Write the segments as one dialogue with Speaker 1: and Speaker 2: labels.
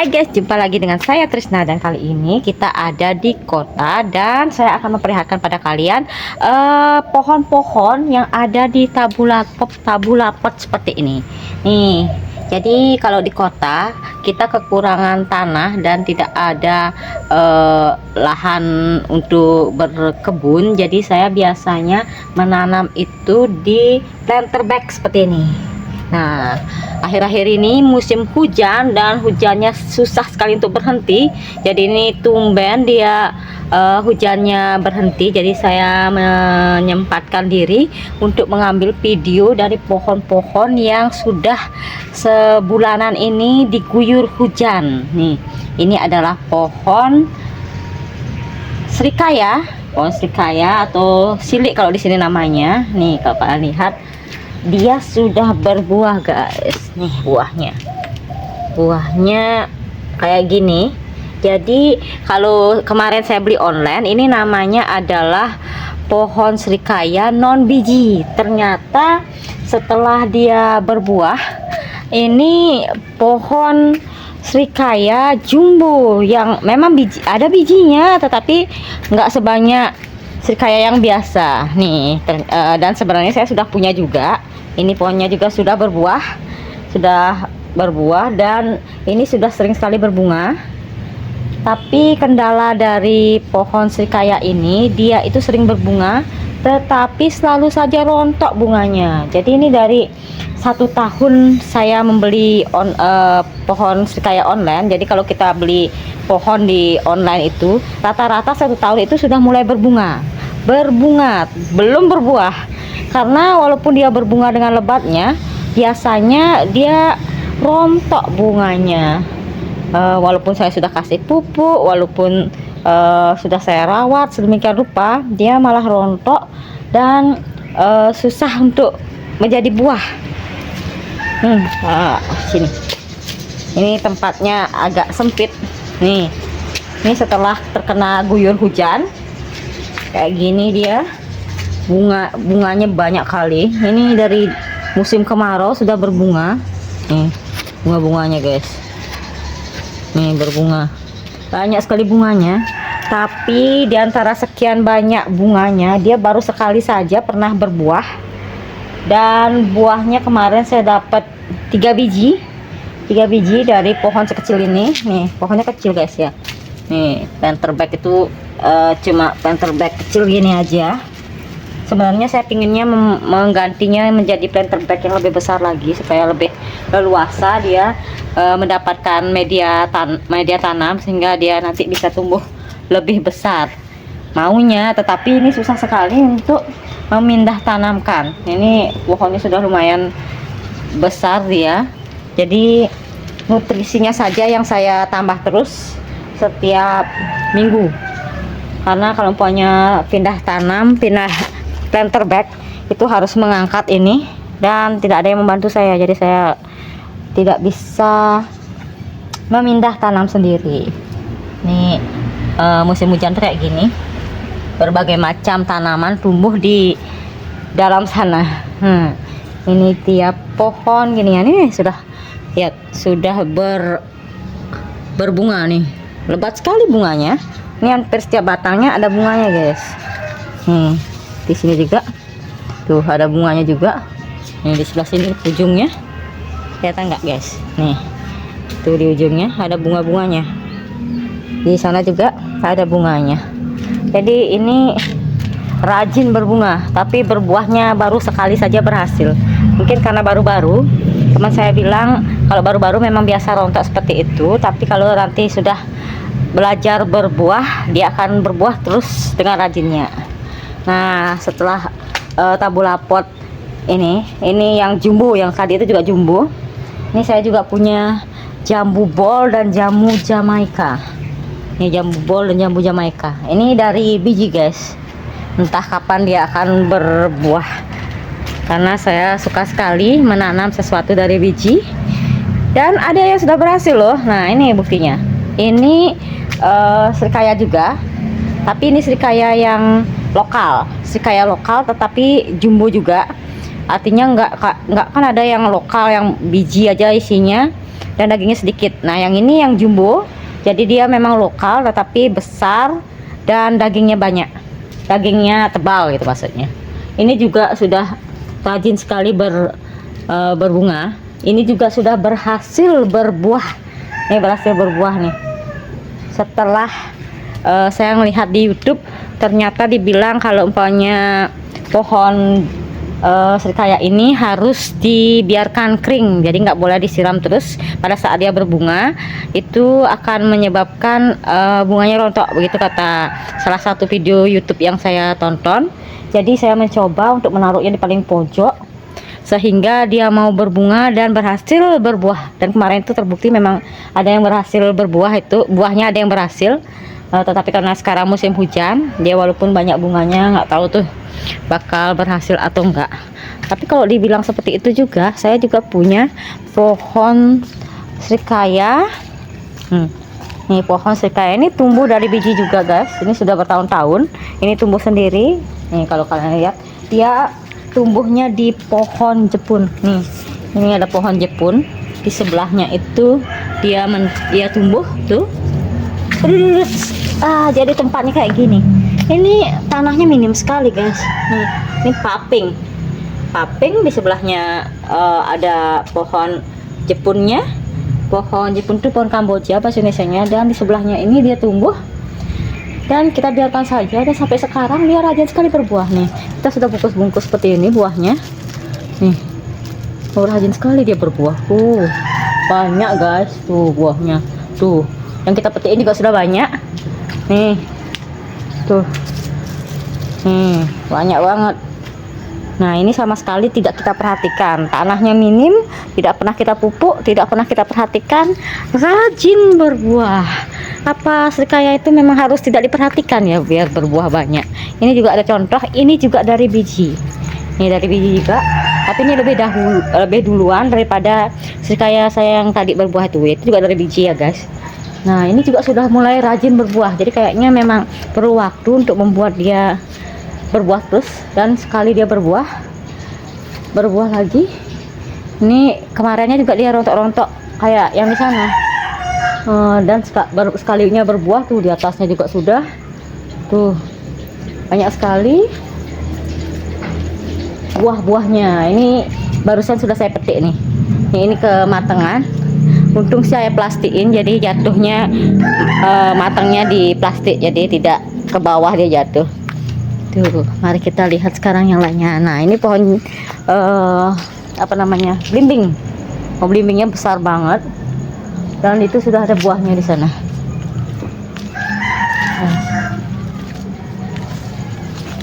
Speaker 1: Hai guys, jumpa lagi dengan saya Trisna dan kali ini kita ada di kota dan saya akan memperlihatkan pada kalian pohon-pohon yang ada di tabulapot seperti ini. Nih, jadi kalau di kota kita kekurangan tanah dan tidak ada lahan untuk berkebun, jadi saya biasanya menanam itu di planter bag seperti ini. Nah, akhir-akhir ini musim hujan dan hujannya susah sekali untuk berhenti. Jadi ini tumben dia hujannya berhenti. Jadi saya menyempatkan diri untuk mengambil video dari pohon-pohon yang sudah sebulanan ini diguyur hujan. Nih, ini adalah pohon serikaya, atau silik kalau di sini namanya. Nih, kalau kalian lihat, dia sudah berbuah guys. Nih buahnya kayak gini. Jadi kalau kemarin saya beli online, ini namanya adalah pohon serikaya non biji. Ternyata setelah dia berbuah, ini pohon serikaya jumbo yang memang ada bijinya, tetapi nggak sebanyak serikaya yang biasa nih. Dan sebenarnya saya sudah punya juga. Ini pohonnya juga sudah berbuah dan ini sudah sering sekali berbunga. Tapi kendala dari pohon serikaya ini, dia itu sering berbunga tetapi selalu saja rontok bunganya. Jadi ini dari 1 tahun saya membeli pohon serikaya online. Jadi kalau kita beli pohon di online itu rata-rata 1 tahun itu sudah mulai berbunga, belum berbuah. Karena walaupun dia berbunga dengan lebatnya, biasanya dia rontok bunganya. Walaupun saya sudah kasih pupuk, walaupun sudah saya rawat sedemikian rupa, dia malah rontok dan susah untuk menjadi buah. Sini. Ini tempatnya agak sempit. Nih, ini setelah terkena guyur hujan, kayak gini dia. Bunganya banyak kali. Ini dari musim kemarau sudah berbunga. Nih, bunga-bunganya guys. Nih, berbunga. Banyak sekali bunganya. Tapi diantara sekian banyak bunganya, dia baru sekali saja pernah berbuah. Dan buahnya kemarin saya dapat 3 biji. 3 biji dari pohon sekecil ini. Nih, pohonnya kecil guys ya. Nih, planter bag itu cuma planter bag kecil gini aja. Sebenarnya saya pinginnya menggantinya menjadi planter bag yang lebih besar lagi supaya lebih leluasa dia mendapatkan media tanam sehingga dia nanti bisa tumbuh lebih besar maunya. Tetapi ini susah sekali untuk memindah tanamkan. Ini pohonnya sudah lumayan besar dia. Jadi nutrisinya saja yang saya tambah terus setiap minggu. Karena kalau punya pindah planter bag itu harus mengangkat ini dan tidak ada yang membantu saya, jadi saya tidak bisa memindah tanam sendiri. Nih musim hujan tuh kayak gini, berbagai macam tanaman tumbuh di dalam sana. Ini tiap pohon gini ya, nih sudah lihat, sudah berbunga nih, lebat sekali bunganya. Ini hampir setiap batangnya ada bunganya guys. Di sini juga tuh ada bunganya juga. Nih di sebelah sini ujungnya kelihatan nggak guys? Nih tuh di ujungnya ada bunga-bunganya. Di sana juga ada bunganya. Jadi ini rajin berbunga, tapi berbuahnya baru sekali saja berhasil. Mungkin karena baru-baru. Teman saya bilang kalau baru-baru memang biasa rontok seperti itu, tapi kalau nanti sudah belajar berbuah, dia akan berbuah terus dengan rajinnya. Nah, setelah tabulapot ini yang jumbo, yang tadi itu juga jumbo. Ini saya juga punya jambu bol dan jambu Jamaika. Ini jambu bol dan jambu Jamaika. Ini dari biji guys. Entah kapan dia akan berbuah. Karena saya suka sekali menanam sesuatu dari biji. Dan ada yang sudah berhasil loh. Nah, ini buktinya. Ini serikaya juga. Tapi ini serikaya yang lokal, tetapi jumbo juga. Artinya nggak kan ada yang lokal yang biji aja isinya, dan dagingnya sedikit. Nah yang ini yang jumbo, jadi dia memang lokal tetapi besar dan dagingnya banyak, dagingnya tebal gitu maksudnya. Ini juga sudah rajin sekali berbunga. Ini juga sudah berhasil berbuah. Ini berhasil berbuah nih. Setelah saya melihat di YouTube, ternyata dibilang kalau umpamanya pohon serikaya ini harus dibiarkan kering, jadi nggak boleh disiram terus pada saat dia berbunga. Itu akan menyebabkan bunganya rontok, begitu kata salah satu video YouTube yang saya tonton. Jadi saya mencoba untuk menaruhnya di paling pojok sehingga dia mau berbunga dan berhasil berbuah. Dan kemarin itu terbukti memang ada yang berhasil berbuah, itu buahnya ada yang berhasil. Tetapi karena sekarang musim hujan, dia walaupun banyak bunganya, nggak tahu tuh bakal berhasil atau enggak. Tapi kalau dibilang seperti itu juga, saya juga punya pohon serikaya. Nih pohon serikaya ini tumbuh dari biji juga guys. Ini sudah bertahun-tahun, ini tumbuh sendiri. Nih kalau kalian lihat, dia tumbuhnya di pohon jepun. Nih ini ada pohon jepun, di sebelahnya itu dia tumbuh tuh. Jadi tempatnya kayak gini. Ini tanahnya minim sekali guys. Nih, ini paping di sebelahnya ada pohon jepunnya. Pohon jepun itu pohon Kamboja bahasa Indonesianya, dan di sebelahnya ini dia tumbuh dan kita biarkan saja, dan sampai sekarang dia rajin sekali berbuah. Nih kita sudah bungkus-bungkus seperti ini buahnya. Nih rajin sekali dia berbuah. Banyak guys tuh buahnya tuh. Yang kita petikin juga sudah banyak. Nih tuh, banyak banget. Nah ini sama sekali tidak kita perhatikan, tanahnya minim, tidak pernah kita pupuk, tidak pernah kita perhatikan, rajin berbuah. Apa serikaya itu memang harus tidak diperhatikan ya biar berbuah banyak. Ini juga ada contoh, ini juga dari biji. Ini dari biji juga, tapi ini lebih duluan daripada serikaya saya yang tadi berbuah itu. Itu juga dari biji ya guys. Nah ini juga sudah mulai rajin berbuah, jadi kayaknya memang perlu waktu untuk membuat dia berbuah terus. Dan sekali dia berbuah lagi. Ini kemarinnya juga dia rontok-rontok kayak yang di sana. Dan sekalinya berbuah tuh di atasnya juga sudah tuh banyak sekali buah-buahnya. Ini barusan sudah saya petik nih. Ini kematangan. Untung saya plastikin, jadi jatuhnya matangnya di plastik, jadi tidak ke bawah dia jatuh. Tuh, mari kita lihat sekarang yang lainnya. Nah, ini pohon apa namanya? Belimbing. Belimbingnya besar banget. Dan itu sudah ada buahnya di sana.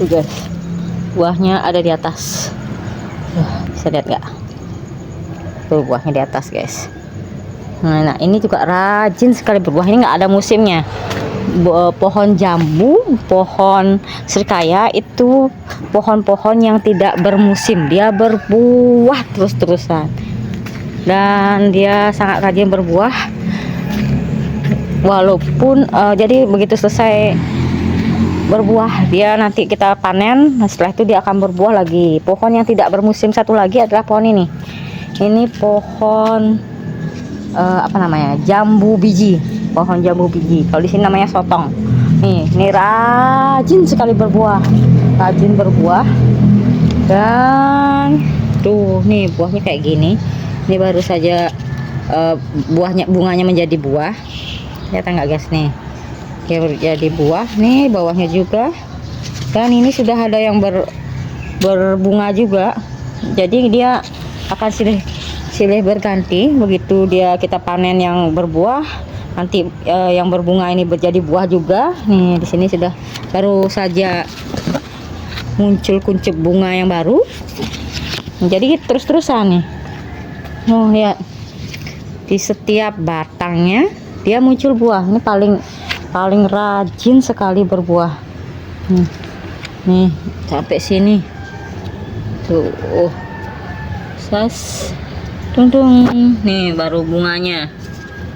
Speaker 1: Tuh guys. Buahnya ada di atas. Bisa lihat nggak? Tuh buahnya di atas, guys. Nah, ini juga rajin sekali berbuah. Ini nggak ada musimnya. Pohon jambu, pohon serikaya itu pohon-pohon yang tidak bermusim. Dia berbuah terus-terusan. Dan dia sangat rajin berbuah. Walaupun jadi begitu selesai berbuah, dia nanti kita panen. Nah, setelah itu dia akan berbuah lagi. Pohon yang tidak bermusim satu lagi adalah pohon ini. Ini pohon apa namanya, jambu biji, pohon jambu biji. Kalau di sini namanya sotong. Ini rajin sekali berbuah, dan tuh nih buahnya kayak gini. Ini baru saja bunganya menjadi buah. Lihat nggak guys, nih dia jadi buah. Nih bawahnya juga, dan ini sudah ada yang berbunga juga. Jadi dia akan silih berganti. Begitu kita panen yang berbuah, nanti yang berbunga ini menjadi buah juga. Nih di sini sudah baru saja muncul kuncup bunga yang baru. Jadi terus-terusan nih. Lihat, di setiap batangnya dia muncul buah. Ini paling rajin sekali berbuah. Nih sampai sini tuh. Tung, nih baru bunganya.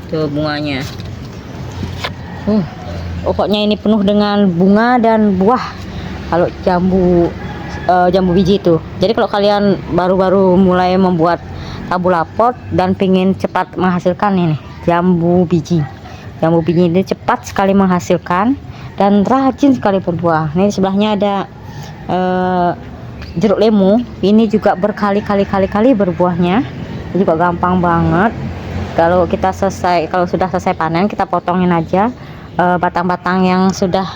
Speaker 1: Tuh bunganya. Pokoknya ini penuh dengan bunga dan buah. Kalau jambu biji itu. Jadi kalau kalian baru-baru mulai membuat kabulapot dan pingin cepat menghasilkan ini jambu biji. Jambu biji ini cepat sekali menghasilkan dan rajin sekali berbuah. Ini di sebelahnya ada jeruk lemu. Ini juga berkali-kali berbuahnya. Ini juga gampang banget. Kalau sudah selesai panen, kita potongin aja batang-batang yang sudah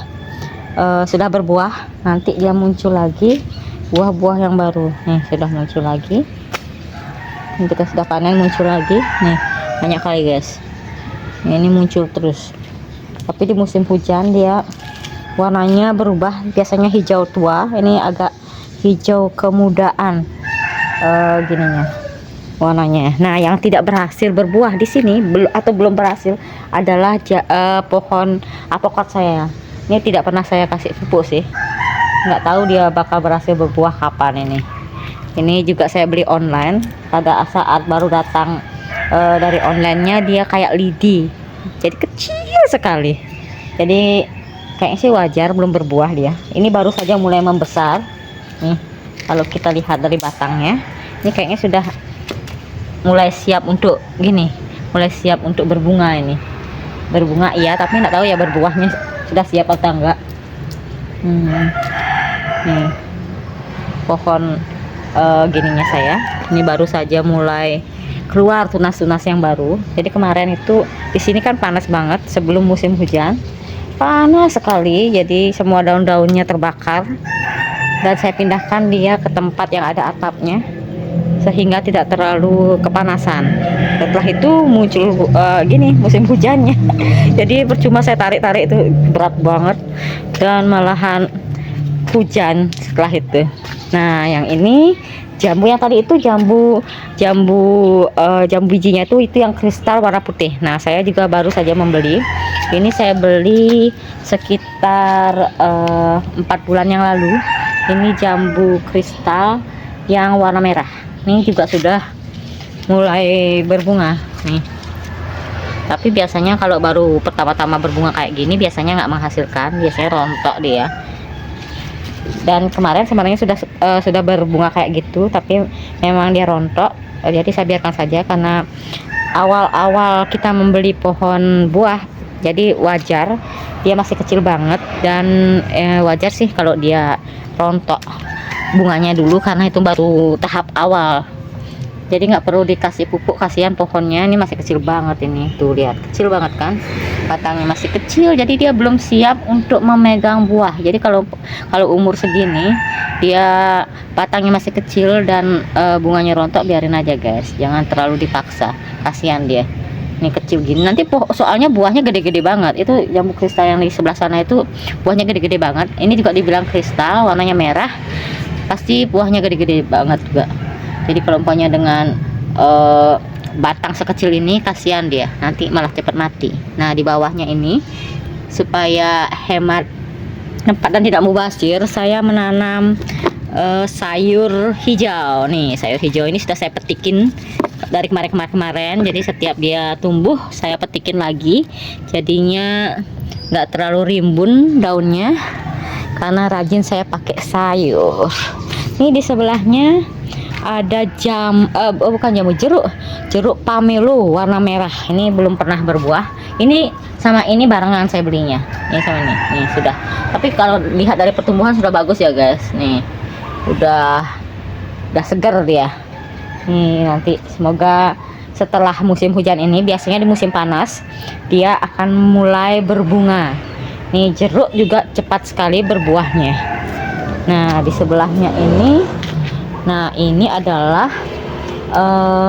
Speaker 1: berbuah. Nanti dia muncul lagi buah-buah yang baru. Nih sudah muncul lagi. Ini kita sudah panen, muncul lagi. Nih banyak kali guys. Ini muncul terus. Tapi di musim hujan dia warnanya berubah. Biasanya hijau tua, ini agak hijau kemudaan gininya warnanya. Nah, yang tidak berhasil berbuah di sini belum berhasil adalah pohon aprikot saya. Ini tidak pernah saya kasih pupuk sih. Nggak tahu dia bakal berhasil berbuah kapan ini. Ini juga saya beli online. Pada saat baru datang dari onlinenya dia kayak lidi. Jadi kecil sekali. Jadi kayaknya sih wajar belum berbuah dia. Ini baru saja mulai membesar. Nih, kalau kita lihat dari batangnya, ini kayaknya sudah mulai siap untuk mulai siap untuk berbunga ini. Berbunga iya, tapi nggak tahu ya berbuahnya sudah siap atau enggak. Nih pohon gininya saya. Ini baru saja mulai keluar tunas-tunas yang baru. Jadi kemarin itu di sini kan panas banget sebelum musim hujan. Panas sekali, jadi semua daun-daunnya terbakar. Dan saya pindahkan dia ke tempat yang ada atapnya sehingga tidak terlalu kepanasan. Setelah itu muncul musim hujannya. Jadi percuma saya tarik-tarik, itu berat banget dan malahan hujan setelah itu. Nah, yang ini jambu yang tadi itu jambu bijinya itu yang kristal warna putih. Nah, saya juga baru saja membeli. Ini saya beli sekitar 4 bulan yang lalu. Ini jambu kristal yang warna merah. Ini juga sudah mulai berbunga nih. Tapi biasanya kalau baru pertama-tama berbunga kayak gini biasanya nggak menghasilkan, biasanya rontok dia. Dan kemarin sebenarnya sudah berbunga kayak gitu, tapi memang dia rontok. Jadi saya biarkan saja karena awal-awal kita membeli pohon buah, jadi wajar dia masih kecil banget dan wajar sih kalau dia rontok bunganya dulu karena itu baru tahap awal. Jadi nggak perlu dikasih pupuk, kasihan pohonnya, ini masih kecil banget. Ini tuh lihat, kecil banget kan, batangnya masih kecil, jadi dia belum siap untuk memegang buah. Jadi kalau umur segini dia batangnya masih kecil dan bunganya rontok, biarin aja guys, jangan terlalu dipaksa, kasihan dia. Ini kecil gini nanti soalnya buahnya gede-gede banget. Itu jambu kristal yang di sebelah sana itu buahnya gede-gede banget. Ini juga dibilang kristal, warnanya merah, pasti buahnya gede-gede banget juga. Jadi kalau umpamanya dengan batang sekecil ini, kasihan dia, nanti malah cepat mati. Nah, di bawahnya ini supaya hemat tempat dan tidak mubazir, saya menanam sayur hijau. Nih, sayur hijau ini sudah saya petikin dari kemarin. Jadi setiap dia tumbuh saya petikin lagi, jadinya nggak terlalu rimbun daunnya karena rajin saya pakai sayur. Ini di sebelahnya ada jeruk pamelo warna merah. Ini belum pernah berbuah. Ini sama ini barengan saya belinya. Ini sama ini sudah. Tapi kalau lihat dari pertumbuhan sudah bagus ya guys. Nih udah segar dia. Nih nanti semoga setelah musim hujan ini, biasanya di musim panas dia akan mulai berbunga. Nih jeruk juga cepat sekali berbuahnya. Nah di sebelahnya ini, nah ini adalah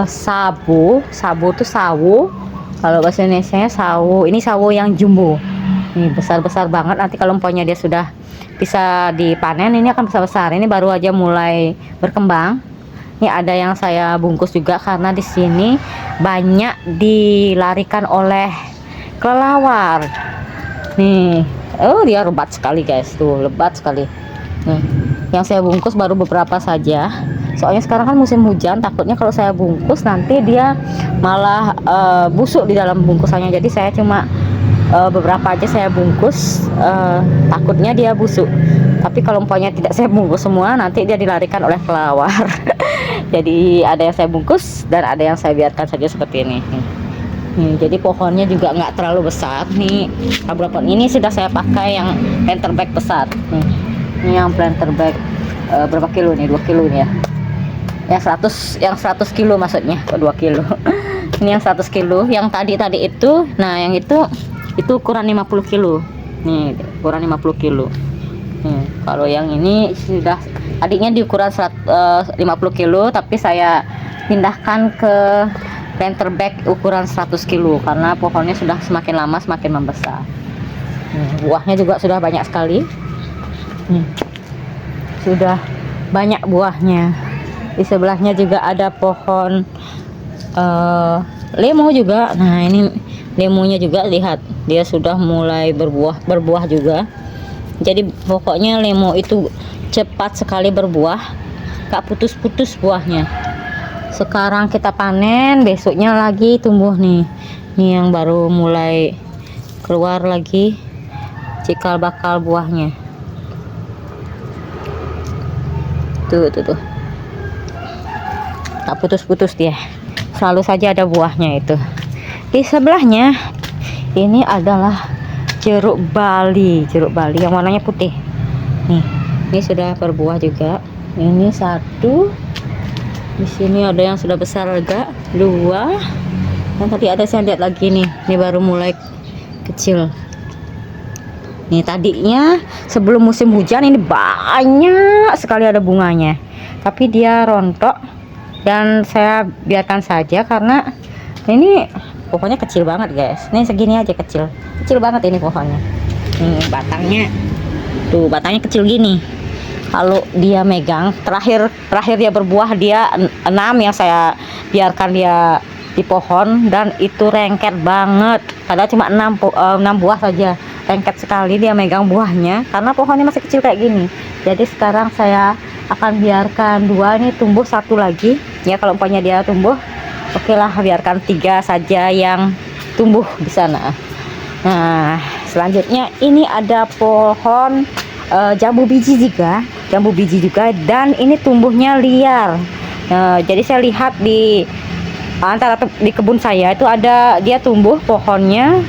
Speaker 1: sawo itu sawo, kalau bahasa Indonesia sawo. Ini sawo yang jumbo, ini besar-besar banget. Nanti kalau umpamanya dia sudah bisa dipanen, ini akan besar-besar. Ini baru aja mulai berkembang. Ini ada yang saya bungkus juga karena di sini banyak dilarikan oleh kelelawar. Nih, oh dia lebat sekali guys, tuh lebat sekali. Nih, yang saya bungkus baru beberapa saja. Soalnya sekarang kan musim hujan, takutnya kalau saya bungkus nanti dia malah busuk di dalam bungkusannya. Jadi saya cuma beberapa aja saya bungkus, takutnya dia busuk. Tapi kalau umpamanya tidak saya bungkus semua, nanti dia dilarikan oleh kelelawar. Jadi ada yang saya bungkus dan ada yang saya biarkan saja seperti ini. Nih, jadi pohonnya juga nggak terlalu besar nih. Beberapa ini sudah saya pakai yang planter bag besar. Nih, ini yang planter bag berapa kilo nih? 2 kilo nih ya. Yang 100 kilo maksudnya, kok 2 kilo. Ini yang 100 kilo. Yang tadi itu, nah yang itu ukuran 50 kilo. Nih, ukuran 50 kilo. Nih, kalau yang ini sudah tadinya di ukuran 50 kilo, tapi saya pindahkan ke planter bag ukuran 100 kilo karena pohonnya sudah semakin lama semakin membesar. Buahnya juga sudah banyak sekali. Sudah banyak buahnya. Di sebelahnya juga ada pohon lemo juga. Nah, ini lemonya juga, lihat dia sudah mulai berbuah juga. Jadi pokoknya lemo itu cepat sekali berbuah, gak putus-putus buahnya. Sekarang kita panen, besoknya lagi tumbuh nih. Ini yang baru mulai keluar lagi cikal bakal buahnya. Tuh. Tak putus-putus dia. Selalu saja ada buahnya itu. Di sebelahnya ini adalah jeruk bali yang warnanya putih. Nih, ini sudah berbuah juga. Ini satu. Di sini ada yang sudah besar agak, 2. Dan tadi ada saya lihat lagi nih, ini baru mulai kecil. Nih tadinya sebelum musim hujan ini banyak sekali ada bunganya, tapi dia rontok dan saya biarkan saja karena ini pokoknya kecil banget guys. Ini segini aja kecil banget ini pohonnya. Nih batangnya, tuh batangnya kecil gini. Kalau dia megang terakhir dia berbuah, dia 6 yang saya biarkan dia di pohon, dan itu lengket banget. Padahal cuma 6 buah saja, lengket sekali dia megang buahnya karena pohonnya masih kecil kayak gini. Jadi sekarang saya akan biarkan 2 ini tumbuh, 1 lagi ya. Kalau umpamanya dia tumbuh, oke lah, biarkan 3 saja yang tumbuh di sana. Nah, selanjutnya ini ada pohon jambu biji juga, dan ini tumbuhnya liar. Jadi saya lihat di antara di kebun saya itu ada dia tumbuh pohonnya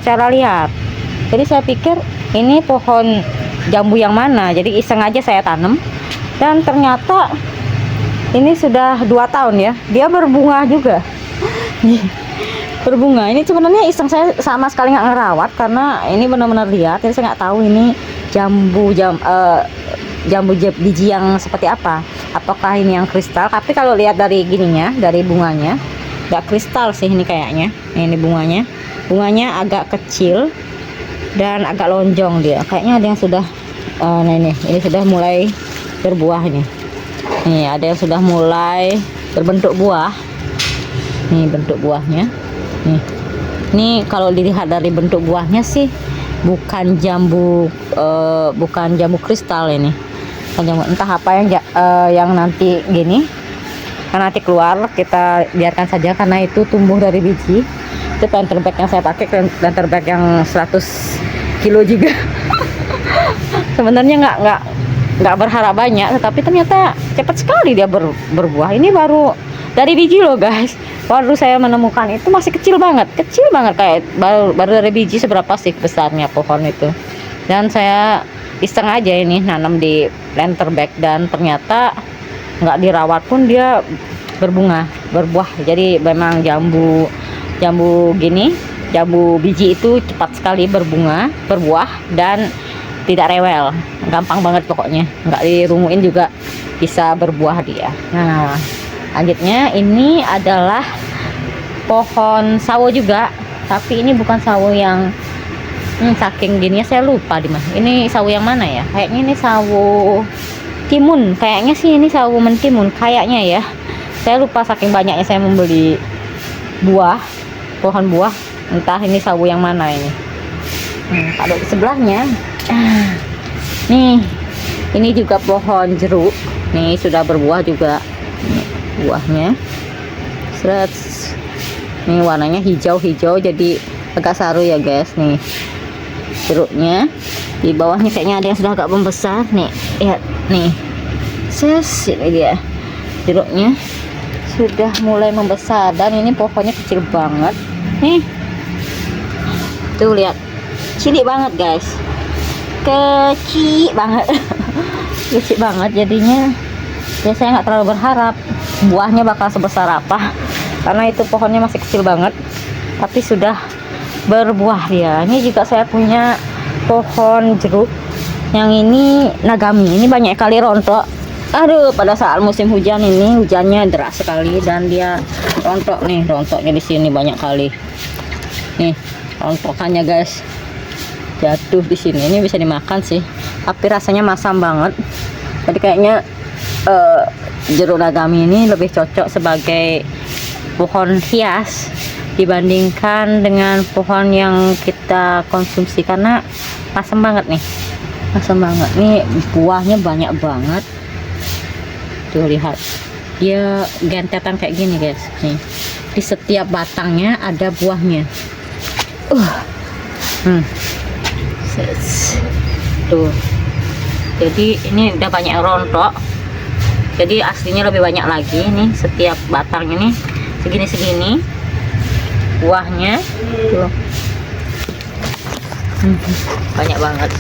Speaker 1: secara liar. Jadi saya pikir ini pohon jambu yang mana, jadi iseng aja saya tanam, dan ternyata ini sudah 2 tahun ya, dia berbunga juga. Berbunga. Ini sebenarnya iseng, saya sama sekali nggak ngerawat karena ini benar-benar liar. Jadi saya nggak tahu ini jambu biji yang seperti apa, apakah ini yang kristal. Tapi kalau lihat dari gininya, dari bunganya, nggak kristal sih ini kayaknya. Ini bunganya agak kecil dan agak lonjong dia. Kayaknya ada yang sudah nah ini sudah mulai berbuah nih. Nih ada yang sudah mulai berbentuk buah. Nih bentuk buahnya. Nih kalau dilihat dari bentuk buahnya sih bukan jambu kristal ini. Entah apa yang nanti gini, karena nanti keluar, kita biarkan saja karena itu tumbuh dari biji. Itu planter bag yang saya pakai, planter bag yang 100 kilo juga. Sebenarnya nggak berharap banyak, tetapi ternyata cepat sekali dia berbuah. Ini baru dari biji loh guys. Baru saya menemukan itu masih kecil banget kayak baru dari biji. Seberapa sih besarnya pohon itu. Dan saya iseng aja ini nanam di planter bag, dan ternyata nggak dirawat pun dia berbuah. Jadi memang jambu biji itu cepat sekali berbuah dan tidak rewel, gampang banget pokoknya, nggak dirumuin juga bisa berbuah dia. Nah, selanjutnya ini adalah pohon sawo juga, tapi ini bukan sawo yang saking gini saya lupa di mana. Ini sawo yang mana ya? Kayaknya ini sawo timun. Kayaknya sih ini sawo mentimun kayaknya ya. Saya lupa saking banyaknya saya membeli pohon buah. Entah ini sawo yang mana ini. Kalau di sebelahnya nih, ini juga pohon jeruk. Nih sudah berbuah juga. Nih, buahnya. Nih warnanya hijau-hijau jadi agak saru ya guys. Nih jeruknya, di bawahnya kayaknya ada yang sudah agak membesar nih. Lihat nih, ini dia. jeruknya sudah mulai membesar, dan ini pohonnya kecil banget nih. Tuh lihat, cilik banget guys, kecil banget. Kecil banget jadinya. Ya saya nggak terlalu berharap buahnya bakal sebesar apa, karena itu pohonnya masih kecil banget, tapi sudah berbuah dia. Ini juga saya punya pohon jeruk yang ini Nagami, ini banyak kali rontok. Aduh, pada saat musim hujan ini hujannya deras sekali, dan dia rontok nih, rontoknya di sini banyak kali. Nih, rontokannya guys, jatuh di sini. Ini bisa dimakan sih, tapi rasanya masam banget. Jadi kayaknya jeruk Nagami ini lebih cocok sebagai pohon hias dibandingkan dengan pohon yang kita konsumsi, karena masam banget nih, masam banget. Nih buahnya banyak banget. Tuh lihat, dia gentetan kayak gini guys. Nih, di setiap batangnya ada buahnya. Tuh, jadi ini udah banyak rontok, jadi aslinya lebih banyak lagi. Nih setiap batang ini segini-segini buahnya tuh. Banyak banget.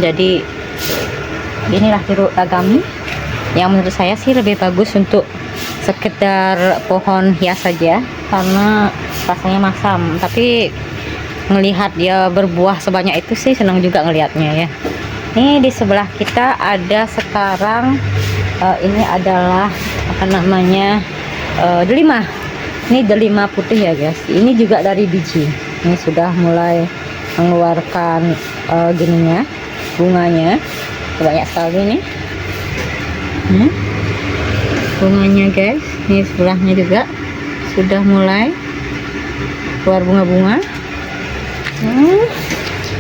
Speaker 1: Jadi inilah jeruk Nagami yang menurut saya sih lebih bagus untuk sekedar pohon hias saja, karena rasanya masam. Tapi melihat dia berbuah sebanyak itu sih senang juga ngelihatnya ya. Ini di sebelah kita ada sekarang ini adalah apa namanya, delima. Ini delima putih ya guys. Ini juga dari biji. Ini sudah mulai mengeluarkan gininya, bunganya banyak sekali nih. Bunganya guys, ini sebelahnya juga sudah mulai keluar bunga-bunga.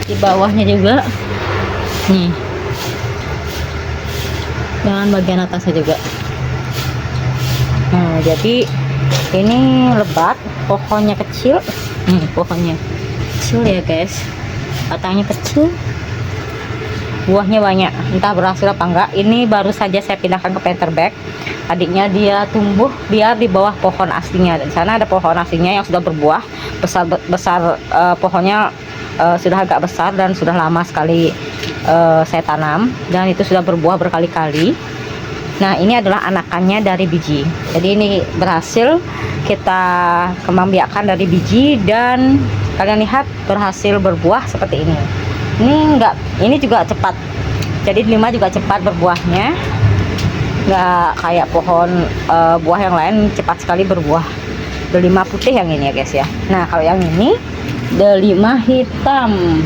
Speaker 1: Di bawahnya juga nih, dan bagian atasnya juga. Nah, jadi ini lebat, pohonnya kecil. Pohonnya kecil ya guys, batangnya kecil, buahnya banyak. Entah berhasil apa enggak. Ini baru saja saya pindahkan ke planter bag. Adiknya dia tumbuh biar di bawah pohon aslinya. Di sana ada pohon aslinya yang sudah berbuah besar, pohonnya sudah agak besar dan sudah lama sekali saya tanam, dan itu sudah berbuah berkali-kali. Nah, ini adalah anakannya dari biji. Jadi ini berhasil kita kembang biakkan dari biji, dan kalian lihat berhasil berbuah seperti ini. Ini juga cepat. Jadi delima juga cepat berbuahnya, nggak kayak pohon buah yang lain cepat sekali berbuah. Delima putih yang ini ya guys ya. Nah, kalau yang ini delima hitam.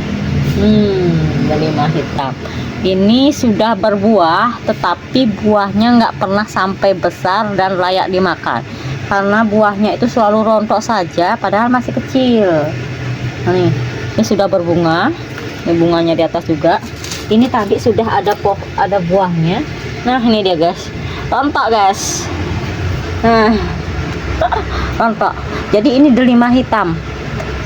Speaker 1: Delima hitam ini sudah berbuah, tetapi buahnya nggak pernah sampai besar dan layak dimakan, karena buahnya itu selalu rontok saja padahal masih kecil. Nah, ini sudah berbunga. Ini bunganya di atas juga. Ini tadi sudah ada buahnya. Nah, ini dia guys, rontok guys. Nah, rontok. Jadi ini delima hitam,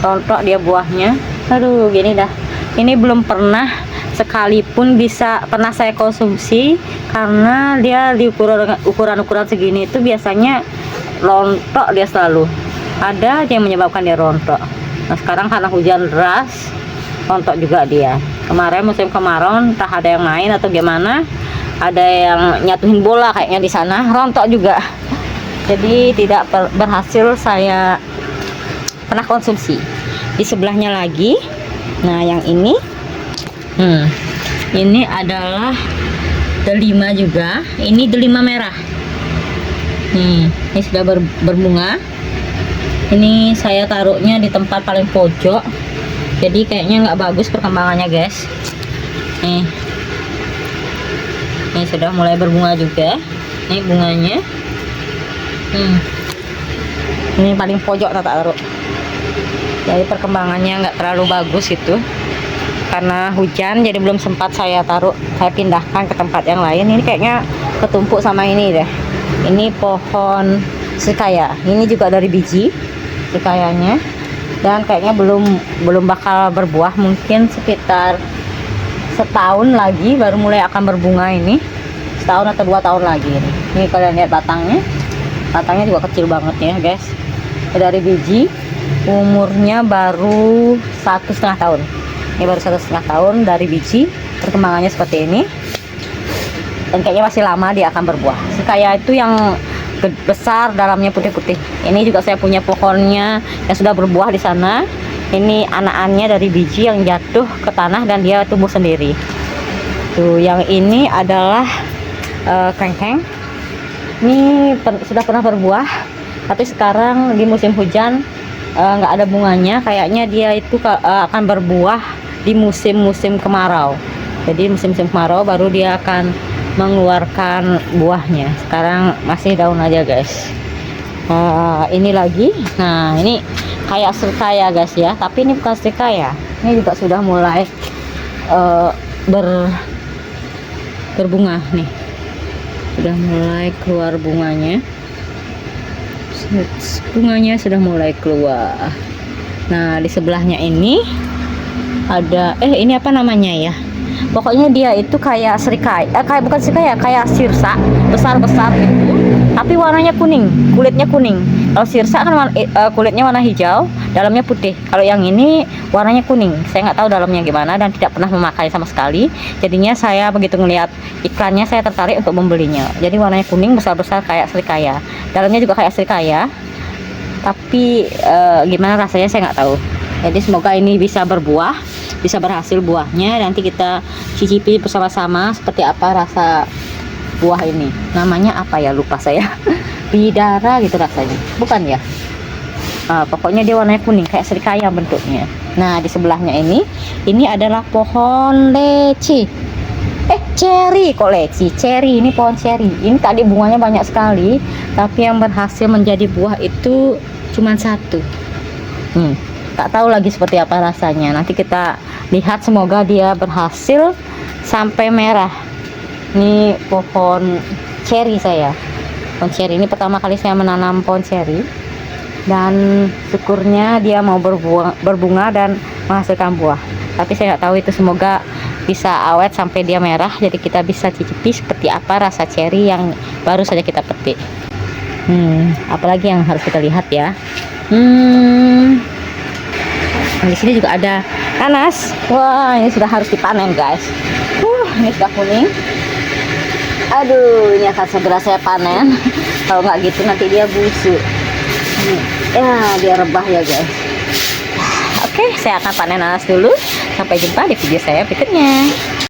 Speaker 1: rontok dia buahnya. Aduh, gini dah. Ini belum pernah sekalipun pernah saya konsumsi, karena dia di ukuran segini itu biasanya rontok, dia selalu ada yang menyebabkan dia rontok. Nah, sekarang karena hujan deras, rontok juga dia. Kemarin musim kemarau entah ada yang main atau gimana, ada yang nyatuin bola kayaknya di sana, rontok juga. Jadi tidak berhasil saya pernah konsumsi. Di sebelahnya lagi, nah yang ini adalah delima juga. Ini delima merah. Ini sudah berbunga. Ini saya taruhnya di tempat paling pojok, jadi kayaknya nggak bagus perkembangannya guys. Ini sudah mulai berbunga juga. Ini bunganya. Ini paling pojok tak taruh. Jadi perkembangannya nggak terlalu bagus itu, karena hujan jadi belum sempat saya taruh. Saya pindahkan ke tempat yang lain. Ini kayaknya ketumpuk sama ini deh. Ini pohon sekaya. Ini juga dari biji sekayanya, dan kayaknya belum bakal berbuah. Mungkin sekitar setahun lagi baru mulai akan berbunga ini. setahun atau 2 tahun lagi ini. Ini kalian lihat batangnya juga kecil banget ya guys. Dari biji, umurnya baru 1,5 tahun. Ini baru 1,5 tahun dari biji, perkembangannya seperti ini. Dan kayaknya masih lama dia akan berbuah. Sekaya itu yang besar, dalamnya putih-putih. Ini juga saya punya pohonnya yang sudah berbuah di sana. Ini anak-anaknya dari biji yang jatuh ke tanah dan dia tumbuh sendiri. Tuh, yang ini adalah kengkeng. Ini sudah pernah berbuah, tapi sekarang di musim hujan nggak ada bunganya. Kayaknya dia itu akan berbuah di musim-musim kemarau. Jadi musim-musim kemarau baru dia akan mengeluarkan buahnya. Sekarang masih daun aja guys. Ini lagi, nah ini kayak serikaya guys ya, tapi ini bukan serikaya. Ini juga sudah mulai berbunga nih, sudah mulai keluar bunganya. Bunganya sudah mulai keluar. Nah di sebelahnya ini ada ini apa namanya ya, pokoknya dia itu kayak serikaya, kayak bukan serikaya, kayak sirsa besar-besar gitu, tapi warnanya kuning, kulitnya kuning. Kalau sirsa kan kulitnya warna hijau, dalamnya putih. Kalau yang ini warnanya kuning. Saya nggak tahu dalamnya gimana dan tidak pernah memakai sama sekali. Jadinya saya begitu ngelihat iklannya saya tertarik untuk membelinya. Jadi warnanya kuning, besar-besar kayak serikaya. Dalamnya juga kayak serikaya. Tapi gimana rasanya saya nggak tahu. Jadi semoga ini bisa berbuah, bisa berhasil buahnya. Nanti kita cicipi bersama-sama seperti apa rasa buah ini. Namanya apa ya, lupa saya. Bidara gitu rasanya, bukan ya? Pokoknya dia warnanya kuning kayak serikaya bentuknya. Nah di sebelahnya ini adalah pohon leci. Cherry, kok leci? Cherry, ini pohon cherry. Ini tadi bunganya banyak sekali, tapi yang berhasil menjadi buah itu cuma satu. Tak tahu lagi seperti apa rasanya. Nanti kita lihat, semoga dia berhasil sampai merah. Ini pohon cherry saya. Pohon cherry ini pertama kali saya menanam pohon cherry, dan syukurnya dia mau berbunga dan menghasilkan buah. Tapi saya nggak tahu itu, semoga bisa awet sampai dia merah, jadi kita bisa cicipi seperti apa rasa cherry yang baru saja kita petik. Apalagi yang harus kita lihat ya. Di sini juga ada nanas. Wah, ini sudah harus dipanen guys. Ini sudah kuning. Aduh, ini akan segera saya panen. Kalau nggak gitu nanti dia busuk. Ya, dia rebah ya guys. Oke, saya akan panen nanas dulu. Sampai jumpa di video saya berikutnya.